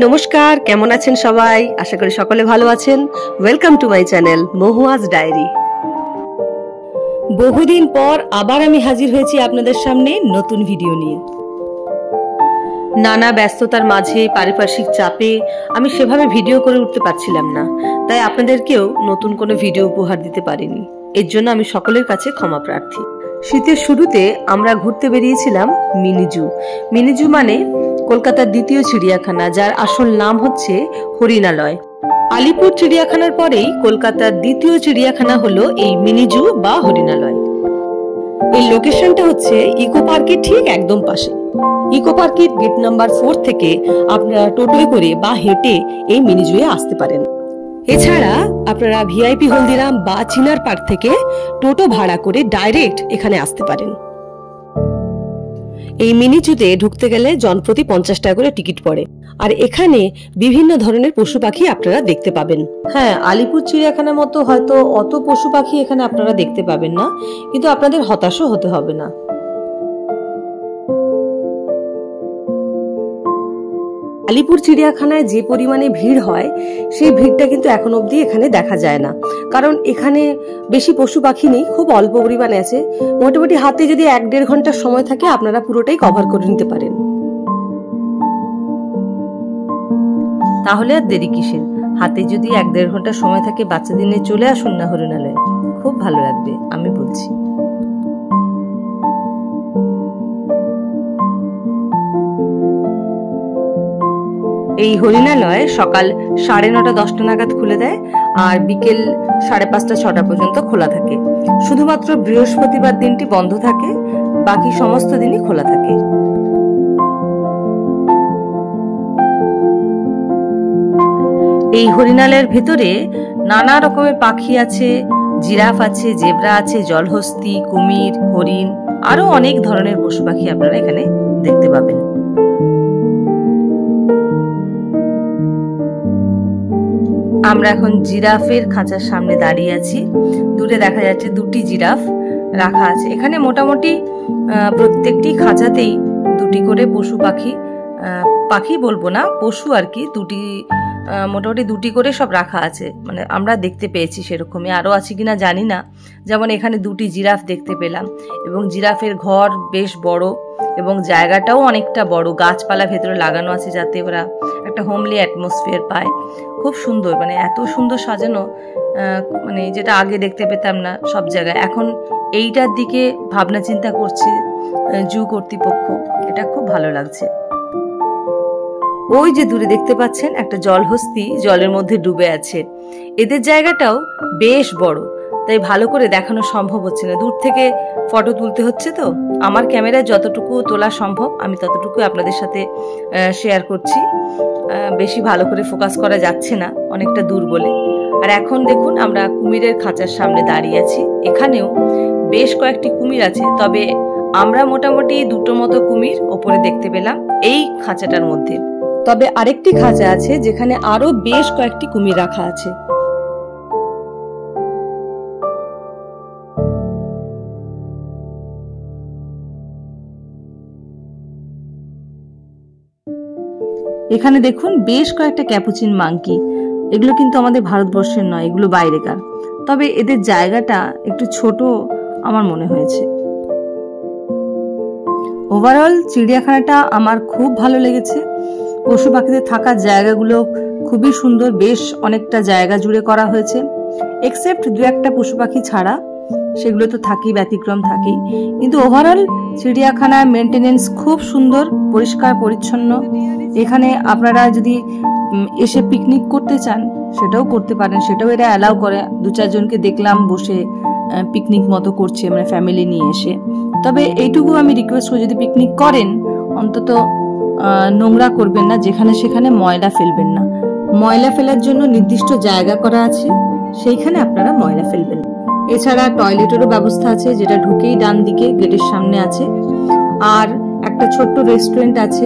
নমস্কার, কেমন আছেন সবাই? আশা করি সকলে ভালো আছেন। Welcome to my channel Mohua's diary. বহুদিন পর আবার আমি হাজির হয়েছি আপনাদের সামনে নতুন ভিডিও নিয়ে। নানা ব্যস্ততার মাঝে পারিপার্শ্বিক চাপে আমি সেভাবে ভিডিও করে উঠতে পারছিলাম না, তাই আপনাদেরকেও নতুন কোনো ভিডিও উপহার দিতে পারিনি। এর জন্য আমি সকলের কাছে ক্ষমা প্রার্থী। শীতের শুরুতে আমরা ঘুরতে বেরিয়েছিলাম মিনি জু। মিনি জু মানে কলকাতার দ্বিতীয় চিড়িয়াখানা, যার আসল নাম হচ্ছে হরিণালয়। আলিপুর চিড়িয়াখানার পরেই কলকাতার দ্বিতীয় চিড়িয়াখানা হলো এই মিনি জু বা হরিণালয়। এই লোকেশনটা হচ্ছে ইকো পার্কের ঠিক একদম পাশে। ইকো পার্কের গেট নাম্বার 4 থেকে আপনারা টোটোয় করে বা হেঁটে এই মিনি জুয়ে আসতে পারেন। এছাড়া আপনারা ভিআইপি হলদিরাম বা চিনার পার্ক থেকে টোটো ভাড়া করে ডাইরেক্ট এখানে আসতে পারেন। এই মিনি জুতে ঢুকতে গেলে জনপ্রতি 50 টাকা করে টিকিট পড়ে, আর এখানে বিভিন্ন ধরনের পশু পাখি আপনারা দেখতে পাবেন। হ্যাঁ, আলিপুর চিড়িয়াখানার মতো হয়তো অত পশু পাখি এখানে আপনারা দেখতে পাবেন না, কিন্তু আপনাদের হতাশও হতে হবে না। আলিপুর চিড়িয়াখানায় যে পরিমাণে ভিড় হয়, সেই ভিড়টা কিন্তু এখন অবধি এখানে দেখা যায় না, কারণ এখানে বেশি পশু পাখি নেই, খুব অল্প পরিমাণে আছে। মোটামুটি হাতে যদি 1-1.5 ঘন্টার সময় থাকে আপনারা পুরোটাই কভার করে নিতে পারেন। তাহলে আর দেরি কিসের? হাতে যদি 1-1.5 ঘন্টার সময় থাকে বাচ্চাদের নিয়ে চলে আসুন না হরিণালয়ে, খুব ভালো লাগবে, আমি বলছি। এই হরিণালয় সকাল 9:30-10টা নাগাদ খুলে দেয়, আর বিকেল 5:30-6টা পর্যন্ত খোলা থাকে। শুধুমাত্র বৃহস্পতিবার দিনটি বন্ধ থাকে, বাকি সমস্ত দিনই খোলা থাকে। এই হরিণালয়ের ভেতরে নানা রকমের পাখি আছে, জিরাফ আছে, জেব্রা আছে, জলহস্তি, কুমির, হরিণ, আরো অনেক ধরনের পশু পাখি আপনারা এখানে দেখতে পাবেন। আমরা এখন জিরাফের খাঁচার সামনে দাঁড়িয়ে আছি। দূরে দেখা যাচ্ছে 2টি জিরাফ রাখা আছে। এখানে মোটামুটি প্রত্যেকটি খাঁচাতেই 2টি করে পশু পাখি, পাখি বলবো না, পশু আর কি, মোটামুটি 2টি করে সব রাখা আছে। মানে আমরা দেখতে পেয়েছি, সেরকমই আরো আছে কিনা জানি না। যেমন এখানে 2টি জিরাফ দেখতে পেলাম, এবং জিরাফের ঘর বেশ বড় এবং জায়গাটাও অনেকটা বড়। গাছপালা ভেতরে লাগানো আছে যাতে ওরা একটা হোমলি অ্যাটমসফিয়ার পায়। খুব সুন্দর, মানে এত সুন্দর সাজানো, মানে যেটা আগে দেখতে পেতাম না সব জায়গায়। এখন এইটার দিকে ভাবনা চিন্তা করছে জু কর্তৃপক্ষ, এটা খুব ভালো লাগছে। ওই যে দূরে দেখতে পাচ্ছেন একটা জলহস্তি জলের মধ্যে ডুবে আছে। এদের জায়গাটাও বেশ বড়, তাই ভালো করে দেখানো সম্ভব হচ্ছে না, দূর থেকে ফটো তুলতে হচ্ছে। তো আমার ক্যামেরায় যতটুকু তোলা সম্ভব আমি ততটুকু আপনাদের সাথে শেয়ার করছি। বেশি ভালো করে ফোকাস করা যাচ্ছে না, অনেকটা দূর বলে। আর এখন দেখুন আমরা কুমিরের খাঁচার সামনে দাঁড়িয়ে আছি। এখানেও বেশ কয়েকটি কুমির আছে, তবে আমরা মোটামুটি 2টো মতো কুমির ওপরে দেখতে পেলাম এই খাঁচাটার মধ্যে। তবে আরেকটি খাঁচা আছে যেখানে আরো বেশ কয়েকটি কুমির রাখা আছে। এখানে দেখুন বেশ কয়েকটা ক্যাপুচিন মাঙ্কি। এগুলো কিন্তু আমাদের ভারতবর্ষের নয়, এগুলো বাইরেকার। তবে এদের জায়গাটা একটু ছোট আমার মনে হয়েছে। ওভারঅল চিড়িয়াখানাটা আমার খুব ভালো লেগেছে। পশু পাখিদের থাকার জায়গাগুলো খুবই সুন্দর, বেশ অনেকটা জায়গা জুড়ে করা হয়েছে। এক্সেপ্ট 2-1টা পশু পাখি ছাড়া, সেগুলো তো থাকি, ব্যতিক্রম থাকি। কিন্তু ওভারঅল চিড়িয়াখানার মেনটেনেন্স খুব সুন্দর, পরিষ্কার পরিচ্ছন্ন। এখানে আপনারা যদি এসে পিকনিক করতে চান সেটাও করতে পারেন, সেটাও এরা অ্যালাউ করে। 2-4 জনকে দেখলাম বসে পিকনিক মতো করছে, মানে ফ্যামিলি নিয়ে এসে। তবে এইটুকু আমি রিকোয়েস্ট করি, যদি পিকনিক করেন অন্তত নোংরা করবেন না, যেখানে সেখানে ময়লা ফেলবেন না। ময়লা ফেলার জন্য নির্দিষ্ট জায়গা করা আছে, সেইখানে আপনারা ময়লা ফেলবেন। এছাড়া টয়লেটেরও ব্যবস্থা আছে, যেটা ঢুকেই ডান দিকে গেটের সামনে আছে। আর একটা ছোট্ট রেস্টুরেন্ট আছে।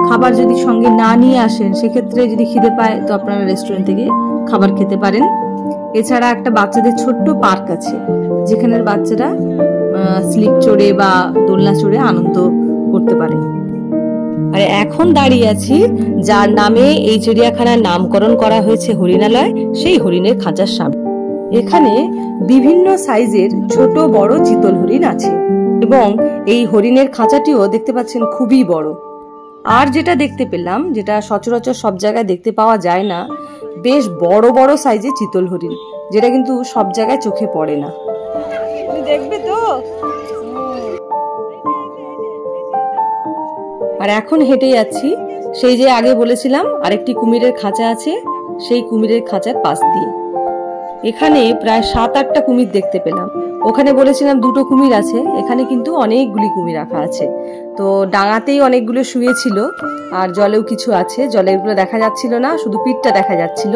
খাবার যদি সঙ্গে না নিয়ে আসেন, সেক্ষেত্রে যদি খিদে পায় তো আপনারা রেস্টুরেন্ট থেকে খাবার খেতে পারেন। এছাড়া একটা বাচ্চাদের ছোট্ট পার্ক আছে, যেখানে বাচ্চারা স্লিপ চড়ে বা দোলনা চড়ে আনন্দ করতে পারে। আর এখন দাঁড়িয়ে আছি যার নামে এই চিড়িয়াখানার নামকরণ করা হয়েছে হরিণালয়, সেই হরিণের খাঁচার সামনে। এখানে বিভিন্ন সাইজের ছোট বড় চিতল হরিণ আছে এবং এই হরিণের খাঁচাটিও দেখতে পাচ্ছেন খুবই বড়। আর যেটা দেখতে পেলাম, যেটা সচরাচর সব জায়গায় দেখতে পাওয়া যায় না, বেশ বড় বড় সাইজের চিতল হরিণ, যেটা কিন্তু সব জায়গায় চোখে পড়ে না। দেখবে তো। আর এখন হেঁটে যাচ্ছি সেই যে আগে বলেছিলাম আরেকটি কুমিরের খাঁচা আছে, সেই কুমিরের খাঁচার পাশ দিয়ে। এখানে প্রায় 7-8টা কুমির দেখতে পেলাম। ওখানে বলেছিলাম 2টো কুমির আছে, এখানে কিন্তু অনেকগুলি কুমির রাখা আছে। তো ডাঙাতেই অনেকগুলো শুয়েছিল, আর জলেও কিছু আছে। জলেরগুলো দেখা যাচ্ছিল না, শুধু পিঠটা দেখা যাচ্ছিল।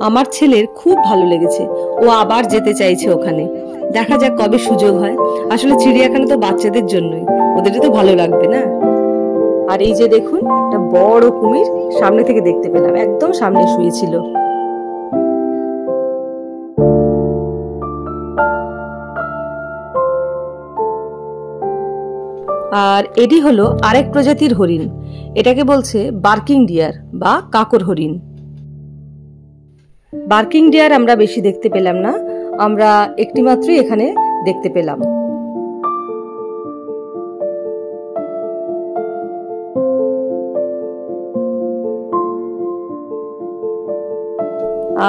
আমার ছেলের খুব ভালো লেগেছে, ও আবার যেতে চাইছে ওখানে। দেখা যাক কবে সুযোগ হয়। আসলে চিড়িয়াখানা তো বাচ্চাদের জন্যই, ওদেরও তো ভালো লাগবে না। আর এই যে দেখুন, একটা বড় কুমির সামনে থেকে দেখতে পেলাম, একদম সামনে শুয়েছিল। আর এটি হলো আরেক প্রজাতির হরিণ, এটাকে বলছে বার্কিং ডিয়ার বা কাকর হরিণ। বার্কিং ডিয়ার আমরা বেশি দেখতে পেলাম না, আমরা একটি মাত্রই এখানে দেখতে পেলাম।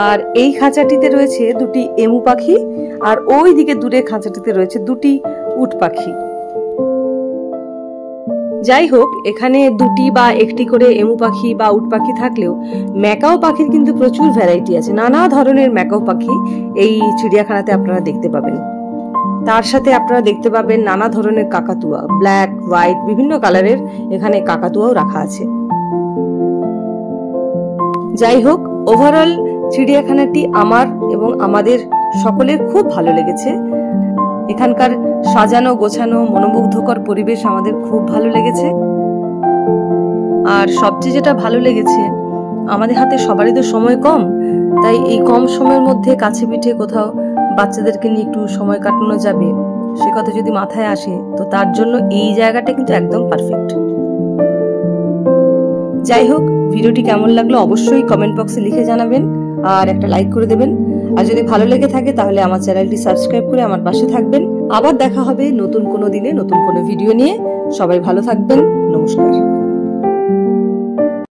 আর এই খাঁচাটিতে রয়েছে 2টি এমু পাখি, আর ওই দিকে দূরে খাঁচাটিতে রয়েছে 2টি উট পাখি। যাই হোক, এখানে 2টি বা 1টি করে এমু পাখি বা উট পাখি থাকলেও ম্যাকাও পাখির কিন্তু প্রচুর ভ্যারাইটি আছে। নানা ধরনের ম্যাকাও পাখি এই চিড়িয়াখানাতে আপনারা দেখতে পাবেন। তার সাথে আপনারা দেখতে পাবেন নানা ধরনের কাকাতুয়া, ব্ল্যাক, হোয়াইট, বিভিন্ন কালারের এখানে কাকাতুয়াও রাখা আছে। যাই হোক, ওভারঅল চিড়িয়াখানাটি আমার এবং আমাদের সকলের খুব ভালো লেগেছে। এখানকার সাজানো গোছানো মনোমুগ্ধকর পরিবেশ আমাদের খুব ভালো লেগেছে। আর সবচেয়ে যেটা ভালো লেগেছে, আমাদের হাতে সবারই তো সময় কম, তাই এই কম সময়ের মধ্যে কাছে পিঠে কোথাও বাচ্চাদেরকে নিয়ে একটু সময় কাটানো যাবে, সে কথা যদি মাথায় আসে, তো তার জন্য এই জায়গাটা কিন্তু একদম পারফেক্ট। যাই হোক, ভিডিওটি কেমন লাগলো অবশ্যই কমেন্ট বক্সে লিখে জানাবেন, আর একটা লাইক করে দেবেন। আর যদি ভালো লেগে থাকে তাহলে আমার চ্যানেলটি সাবস্ক্রাইব করে আমার পাশে থাকবেন। আবার দেখা হবে নতুন কোনো দিনে নতুন কোনো ভিডিও নিয়ে। সবাই ভালো থাকবেন। নমস্কার।